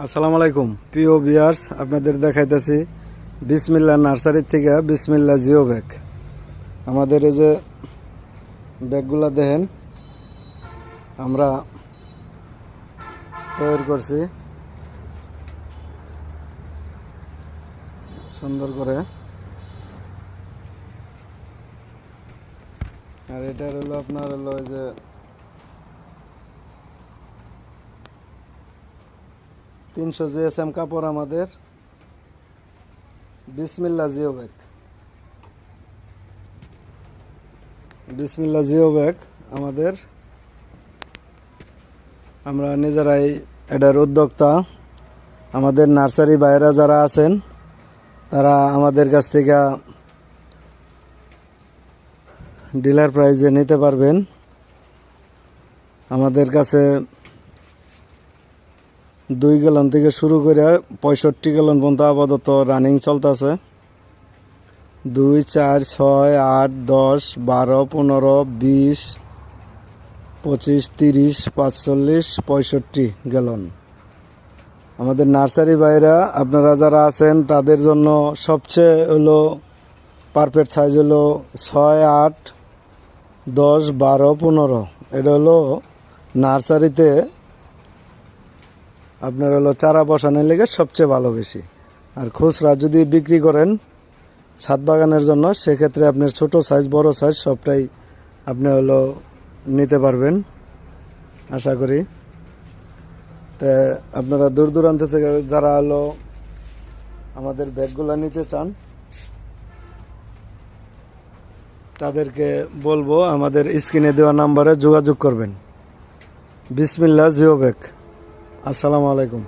আসসালামু আলাইকুম প্রিয় ভিউয়ার্স, আপনাদের দেখাইতেছি বিসমিল্লাহ নার্সারি থেকে বিসমিল্লাহ জিও ব্যাগ। আমাদের এই যে ব্যাগগুলা দেখেন আমরা তৈরি করছি সুন্দর করে। আর এটা হলো আপনার হলো এই যে 300 GSM কাপড় আমাদের বিসমিল্লাহ জিও ব্যাগ। বিসমিল্লাহ জিও ব্যাগ আমাদের, আমরা নিজেরাই এটার উদ্যোক্তা। আমাদের নার্সারি বাইরা যারা আছেন তারা আমাদের কাছ থেকে ডিলার প্রাইজে নিতে পারবেন। আমাদের কাছে 2 গ্যালন থেকে শুরু করে 65 গ্যালন পর্যন্ত আপাতত রানিং চলতেছে। 2, 4, 6, 8, 10, 12, 15, 20, 25, 30, 45, 65 গ্যালন। আমাদের নার্সারি বাইরা আপনারা যারা আছেন তাদের জন্য সবচেয়ে হলো পারফেক্ট সাইজ হলো 6, 8, 10, 12, 15। এটা হলো নার্সারিতে আপনার হলো চারা বসানোর লেগে সবচেয়ে ভালো বেশি। আর খুচরা যদি বিক্রি করেন ছাদ বাগানের জন্য, সেক্ষেত্রে আপনার ছোট সাইজ বড় সাইজ সবটাই আপনি হলো নিতে পারবেন আশা করি। তা আপনারা দূর দূরান্ত থেকে যারা হলো আমাদের ব্যাগগুলো নিতে চান তাদেরকে বলবো আমাদের স্ক্রিনে দেওয়া নাম্বারে যোগাযোগ করবেন। বিসমিল্লাহ জিও ব্যাগ। আসসালামু আলাইকুম।